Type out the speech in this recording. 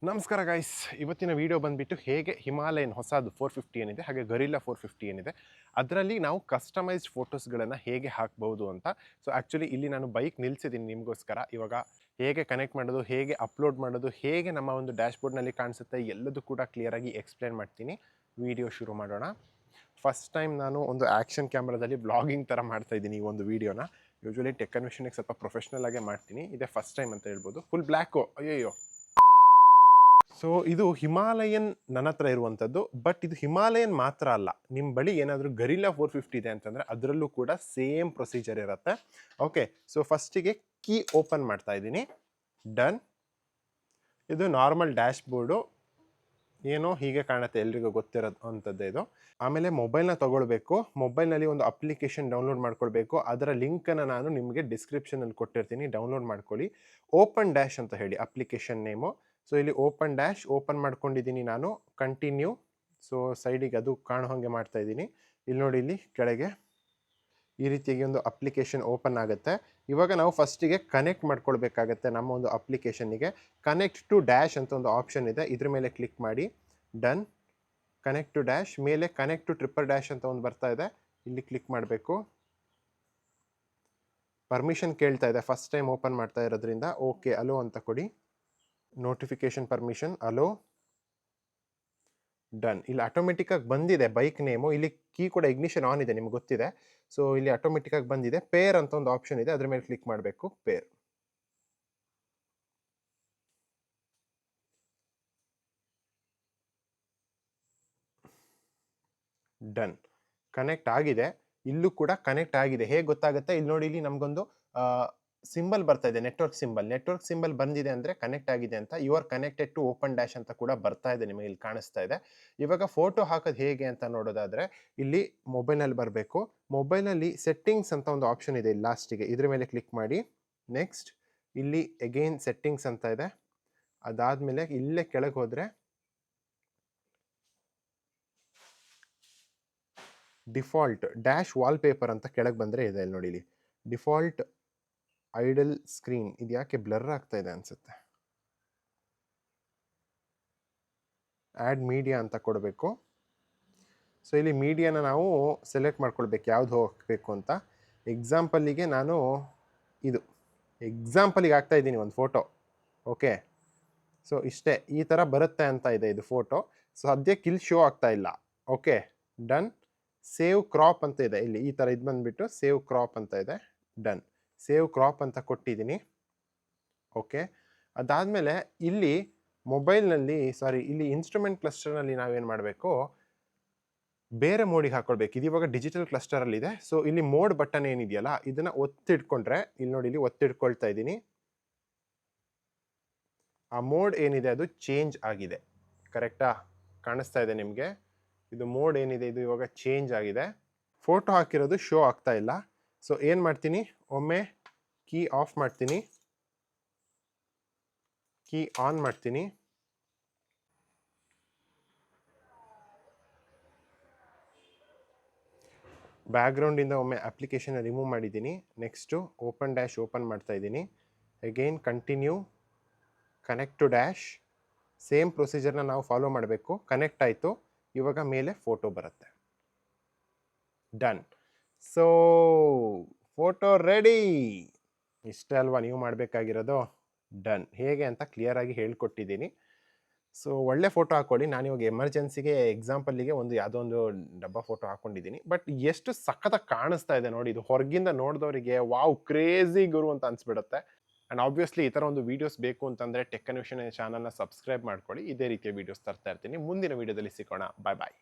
ನಮಸ್ಕಾರ ಗೈಸ್, ಇವತ್ತಿನ ವಿಡಿಯೋ ಬಂದುಬಿಟ್ಟು ಹೇಗೆ ಹಿಮಾಲಯನ್ ಹೊಸದು 450 ಏನಿದೆ ಹಾಗೆ ಗರಿಲ್ಲಾ 450 ಏನಿದೆ ಅದರಲ್ಲಿ ನಾವು ಕಸ್ಟಮೈಸ್ಡ್ ಫೋಟೋಸ್ಗಳನ್ನು ಹೇಗೆ ಹಾಕ್ಬೋದು ಅಂತ. ಸೊ ಆ್ಯಕ್ಚುಲಿ ಇಲ್ಲಿ ನಾನು ಬೈಕ್ ನಿಲ್ಲಿಸಿದ್ದೀನಿ ನಿಮಗೋಸ್ಕರ. ಇವಾಗ ಹೇಗೆ ಕನೆಕ್ಟ್ ಮಾಡೋದು, ಹೇಗೆ ಅಪ್ಲೋಡ್ ಮಾಡೋದು, ಹೇಗೆ ನಮ್ಮ ಒಂದು ಡ್ಯಾಶ್ಬೋರ್ಡ್ನಲ್ಲಿ ಕಾಣಿಸುತ್ತೆ ಎಲ್ಲದೂ ಕೂಡ ಕ್ಲಿಯರಾಗಿ ಎಕ್ಸ್ಪ್ಲೇನ್ ಮಾಡ್ತೀನಿ. ವಿಡಿಯೋ ಶುರು ಮಾಡೋಣ. ಫಸ್ಟ್ ಟೈಮ್ ನಾನು ಒಂದು ಆ್ಯಕ್ಷನ್ ಕ್ಯಾಮ್ರಾದಲ್ಲಿ ಬ್ಲಾಗಿಂಗ್ ಥರ ಮಾಡ್ತಾಯಿದ್ದೀನಿ ಈ ಒಂದು ವೀಡಿಯೋನ. ಯೂಶ್ವಲಿ ಟೆಕ್ ಕನ್ವೆನ್ಷನ್ಗೆ ಸ್ವಲ್ಪ ಪ್ರೊಫೆಷ್ನಲ್ ಆಗೇ ಮಾಡ್ತೀನಿ, ಇದೇ ಫಸ್ಟ್ ಟೈಮ್ ಅಂತ ಹೇಳ್ಬೋದು. ಫುಲ್ ಬ್ಲ್ಯಾಕು, ಅಯ್ಯಯ್ಯೋ. ಸೊ ಇದು ಹಿಮಾಲಯನ್ ನನ್ನ ಹತ್ರ ಇರುವಂಥದ್ದು. ಬಟ್ ಇದು ಹಿಮಾಲಯನ್ ಮಾತ್ರ ಅಲ್ಲ, ನಿಮ್ಮ ಬಳಿ ಏನಾದರೂ ಗರಿಲ್ಲಾ 450 ಇದೆ ಅಂತಂದರೆ ಅದರಲ್ಲೂ ಕೂಡ ಸೇಮ್ ಪ್ರೊಸೀಜರ್ ಇರುತ್ತೆ. ಓಕೆ, ಸೊ ಫಸ್ಟಿಗೆ ಕೀ ಓಪನ್ ಮಾಡ್ತಾ ಇದ್ದೀನಿ. ಡನ್. ಇದು ನಾರ್ಮಲ್ ಡ್ಯಾಶ್ ಬೋರ್ಡು, ಏನೋ ಹೀಗೆ ಕಾಣುತ್ತೆ, ಎಲ್ರಿಗೂ ಗೊತ್ತಿರೋದು ಅಂಥದ್ದೇ ಇದು. ಆಮೇಲೆ ಮೊಬೈಲ್ನ ತೊಗೊಳ್ಬೇಕು. ಮೊಬೈಲ್ನಲ್ಲಿ ಒಂದು ಅಪ್ಲಿಕೇಶನ್ ಡೌನ್ಲೋಡ್ ಮಾಡ್ಕೊಳ್ಬೇಕು. ಅದರ ಲಿಂಕನ್ನು ನಾನು ನಿಮಗೆ ಡಿಸ್ಕ್ರಿಪ್ಷನಲ್ಲಿ ಕೊಟ್ಟಿರ್ತೀನಿ, ಡೌನ್ಲೋಡ್ ಮಾಡ್ಕೊಳ್ಳಿ. ಓಪನ್ ಡ್ಯಾಶ್ ಅಂತ ಹೇಳಿ ಅಪ್ಲಿಕೇಶನ್ ನೇಮು. ಸೊ ಇಲ್ಲಿ ಓಪನ್ ಡ್ಯಾಶ್ ಓಪನ್ ಮಾಡ್ಕೊಂಡಿದ್ದೀನಿ ನಾನು. ಕಂಟಿನ್ಯೂ. ಸೊ ಸೈಡಿಗೆ ಅದು ಕಾಣೋ ಹಾಗೆ ಮಾಡ್ತಾ ಇದ್ದೀನಿ. ಇಲ್ಲಿ ನೋಡಿ, ಇಲ್ಲಿ ಕೆಳಗೆ ಈ ರೀತಿಯಾಗಿ ಒಂದು ಅಪ್ಲಿಕೇಶನ್ ಓಪನ್ ಆಗುತ್ತೆ. ಇವಾಗ ನಾವು ಫಸ್ಟಿಗೆ ಕನೆಕ್ಟ್ ಮಾಡ್ಕೊಳ್ಬೇಕಾಗತ್ತೆ ನಮ್ಮ ಒಂದು ಅಪ್ಲಿಕೇಶನ್ನಿಗೆ. ಕನೆಕ್ಟ್ ಟು ಡ್ಯಾಶ್ ಅಂತ ಒಂದು ಆಪ್ಷನ್ ಇದೆ, ಇದ್ರ ಮೇಲೆ ಕ್ಲಿಕ್ ಮಾಡಿ. ಡನ್. ಕನೆಕ್ಟ್ ಟು ಡ್ಯಾಶ್ ಮೇಲೆ ಕನೆಕ್ಟ್ ಟು ಟ್ರಿಪಲ್ ಡ್ಯಾಶ್ ಅಂತ ಒಂದು ಬರ್ತಾ ಇದೆ, ಇಲ್ಲಿ ಕ್ಲಿಕ್ ಮಾಡಬೇಕು. ಪರ್ಮಿಷನ್ ಕೇಳ್ತಾ ಇದೆ, ಫಸ್ಟ್ ಟೈಮ್ ಓಪನ್ ಮಾಡ್ತಾ ಇರೋದ್ರಿಂದ. ಓಕೆ, ಅಲೋ ಅಂತ ಕೊಡಿ. Notification permission, hello. ಡನ್. ಇಲ್ಲಿ ಆಟೋಮೆಟಿಕ್ಕಾಗಿ ಬಂದಿದೆ ಬೈಕ್ ನೇಮು. ಇಲ್ಲಿ ಕೀ ಕೂಡ ಇಗ್ನಿಷನ್ ಆನ್ ಇದೆ, ನಿಮ್ಗೆ ಗೊತ್ತಿದೆ. ಸೊ ಇಲ್ಲಿ ಆಟೋಮೆಟಿಕ್ಕಾಗಿ ಬಂದಿದೆ. ಪೇರ್ ಅಂತ ಒಂದು ಆಪ್ಷನ್ ಇದೆ, ಅದ್ರ ಮೇಲೆ ಕ್ಲಿಕ್ ಮಾಡಬೇಕು. ಪೇರ್. ಡನ್. ಕನೆಕ್ಟ್ ಆಗಿದೆ. ಇಲ್ಲೂ ಕೂಡ ಕನೆಕ್ಟ್ ಆಗಿದೆ. ಹೇಗೆ ಗೊತ್ತಾಗುತ್ತೆ, ಇಲ್ಲಿ ನೋಡಿ, ಇಲ್ಲಿ ನಮಗೊಂದು ಸಿಂಬಲ್ ಬರ್ತಾ ಇದೆ, ನೆಟ್ವರ್ಕ್ ಸಿಂಬಲ್ ಬಂದಿದೆ ಅಂದರೆ ಕನೆಕ್ಟ್ ಆಗಿದೆ ಅಂತ. You are connected to open dash ಅಂತ ಕೂಡ ಬರ್ತಾ ಇದೆ, ನಿಮಗೆ ಇಲ್ಲಿ ಕಾಣಿಸ್ತಾ ಇದೆ. ಇವಾಗ ಫೋಟೋ ಹಾಕೋದು ಹೇಗೆ ಅಂತ ನೋಡೋದಾದರೆ ಇಲ್ಲಿ ಮೊಬೈಲ್ನಲ್ಲಿ ಬರಬೇಕು. ಮೊಬೈಲ್ನಲ್ಲಿ ಸೆಟ್ಟಿಂಗ್ಸ್ ಅಂತ ಒಂದು ಆಪ್ಷನ್ ಇದೆ ಇಲ್ಲಿ ಲಾಸ್ಟಿಗೆ, ಇದ್ರ ಮೇಲೆ ಕ್ಲಿಕ್ ಮಾಡಿ. ನೆಕ್ಸ್ಟ್ ಇಲ್ಲಿ ಅಗೈನ್ ಸೆಟ್ಟಿಂಗ್ಸ್ ಅಂತ ಇದೆ. ಅದಾದಮೇಲೆ ಇಲ್ಲೇ ಕೆಳಗೆ ಹೋದರೆ ಡಿಫಾಲ್ಟ್ ಡ್ಯಾಶ್ ವಾಲ್ಪೇಪರ್ ಅಂತ ಕೆಳಗೆ ಬಂದರೆ ಇದೆ. ಇಲ್ಲಿ ನೋಡಿ, ಇಲ್ಲಿ ಡಿಫಾಲ್ಟ್ ಐಡಲ್ ಸ್ಕ್ರೀನ್. ಇದು ಯಾಕೆ ಬ್ಲರ್ ಆಗ್ತಾ ಇದೆ ಅನ್ಸುತ್ತೆ. ಆ್ಯಡ್ ಮೀಡಿಯಾ ಅಂತ ಕೊಡಬೇಕು. ಸೊ ಇಲ್ಲಿ ಮೀಡಿಯಾನ ನಾವು ಸೆಲೆಕ್ಟ್ ಮಾಡ್ಕೊಳ್ಬೇಕು, ಯಾವ್ದು ಹೋಗಬೇಕು ಅಂತ. ಎಕ್ಸಾಂಪಲ್ಲಿಗೆ ನಾನು ಇದು ಎಕ್ಸಾಂಪಲಿಗೆ ಹಾಕ್ತಾ ಇದ್ದೀನಿ ಒಂದು ಫೋಟೋ. ಓಕೆ, ಸೊ ಇಷ್ಟೇ, ಈ ಥರ ಬರುತ್ತೆ ಅಂತ ಇದೆ ಇದು ಫೋಟೋ. ಸೊ ಸದ್ಯಕ್ಕೆ ಇಲ್ಲಿ ಶೋ ಆಗ್ತಾ ಇಲ್ಲ. Okay, done. ಸೇವ್ ಕ್ರಾಪ್ ಅಂತ ಇದೆ ಇಲ್ಲಿ, ಈ ಥರ ಇದು ಬಂದುಬಿಟ್ಟು ಸೇವ್ ಕ್ರಾಪ್ ಅಂತ ಇದೆ. ಡನ್. ಸೇವ್ ಕ್ರಾಪ್ ಅಂತ ಕೊಟ್ಟಿದ್ದೀನಿ. ಓಕೆ, ಅದಾದಮೇಲೆ ಇಲ್ಲಿ ಮೊಬೈಲ್ನಲ್ಲಿ ಇಲ್ಲಿ ಇನ್ಸ್ಟ್ರೂಮೆಂಟ್ ಕ್ಲಸ್ಟರ್ನಲ್ಲಿ ನಾವೇನು ಮಾಡಬೇಕು, ಬೇರೆ ಮೋಡಿಗೆ ಹಾಕ್ಕೊಳ್ಬೇಕು. ಇದು ಇವಾಗ ಡಿಜಿಟಲ್ ಕ್ಲಸ್ಟರಲ್ಲಿದೆ. ಸೊ ಇಲ್ಲಿ ಮೋಡ್ ಬಟನ್ ಏನಿದೆಯಲ್ಲ, ಇದನ್ನು ಒತ್ತಿಡ್ಕೊಂಡ್ರೆ ಇಲ್ಲಿ ನೋಡಿ, ಇಲ್ಲಿ ಒತ್ತಿಡ್ಕೊಳ್ತಾ ಇದ್ದೀನಿ. ಆ ಮೋಡ್ ಏನಿದೆ ಅದು ಚೇಂಜ್ ಆಗಿದೆ. ಕರೆಕ್ಟಾ? ಕಾಣಿಸ್ತಾ ಇದೆ ನಿಮಗೆ? ಇದು ಮೋಡ್ ಏನಿದೆ ಇದು ಇವಾಗ ಚೇಂಜ್ ಆಗಿದೆ. ಫೋಟೋ ಹಾಕಿರೋದು ಶೋ ಆಗ್ತಾ ಇಲ್ಲ. ಸೊ ಏನು ಮಾಡ್ತೀನಿ, ಒಮ್ಮೆ ಕೀ ಆಫ್ ಮಾಡ್ತೀನಿ, ಕೀ ಆನ್ ಮಾಡ್ತೀನಿ. ಬ್ಯಾಕ್ಗ್ರೌಂಡಿಂದ ಒಮ್ಮೆ ಅಪ್ಲಿಕೇಶನ್ ರಿಮೂವ್ ಮಾಡಿದ್ದೀನಿ. ನೆಕ್ಸ್ಟು ಓಪನ್ ಡ್ಯಾಶ್ ಓಪನ್ ಮಾಡ್ತಾ ಇದ್ದೀನಿ. Again continue, connect to dash. Same ಪ್ರೊಸೀಜರ್ನ ನಾವು ಫಾಲೋ ಮಾಡಬೇಕು. ಕನೆಕ್ಟ್ ಆಯಿತು. ಇವಾಗ ಮೇಲೆ ಫೋಟೋ ಬರುತ್ತೆ. ಡನ್. So photo ready. ಇಷ್ಟೇ ಅಲ್ವಾ ನೀವು ಮಾಡಬೇಕಾಗಿರೋದು? ಡನ್. ಹೇಗೆ ಅಂತ ಕ್ಲಿಯರಾಗಿ ಹೇಳ್ಕೊಟ್ಟಿದ್ದೀನಿ. ಸೊ ಒಳ್ಳೆ ಫೋಟೋ ಹಾಕ್ಕೊಳ್ಳಿ. ನಾನಿವಾಗ ಎಮರ್ಜೆನ್ಸಿಗೆ ಎಕ್ಸಾಂಪಲ್ಲಿಗೆ ಒಂದು ಯಾವುದೋ ಒಂದು ಡಬ್ಬ ಫೋಟೋ ಹಾಕ್ಕೊಂಡಿದ್ದೀನಿ. ಬಟ್ ಎಷ್ಟು ಸಖತ್ತಾಗಿ ಕಾಣಿಸ್ತಾ ಇದೆ ನೋಡಿ, ಇದು ಹೊರಗಿಂದ ನೋಡಿದವರಿಗೆ ವಾವ್ ಕ್ರೇಜಿ ಗುರು ಅಂತ ಅನ್ಸ್ಬಿಡುತ್ತೆ. ಆ್ಯಂಡ್ ಆಬ್ವಿಯಸ್ಲಿ ಈ ಥರ ಒಂದು ವೀಡಿಯೋಸ್ ಬೇಕು ಅಂತಂದರೆ ಟೆಕ್ ಕನ್ವೆನ್ಷನ್ ಚಾನಲ್ನ ಸಬ್ಸ್ಕ್ರೈಬ್ ಮಾಡ್ಕೊಳ್ಳಿ. ಇದೇ ರೀತಿಯ ವೀಡಿಯೋಸ್ ತರ್ತಾ ಇರ್ತೀನಿ. ಮುಂದಿನ ವೀಡಿಯೋದಲ್ಲಿ ಸಿಗೋಣ. ಬಾಯ್ ಬಾಯ್.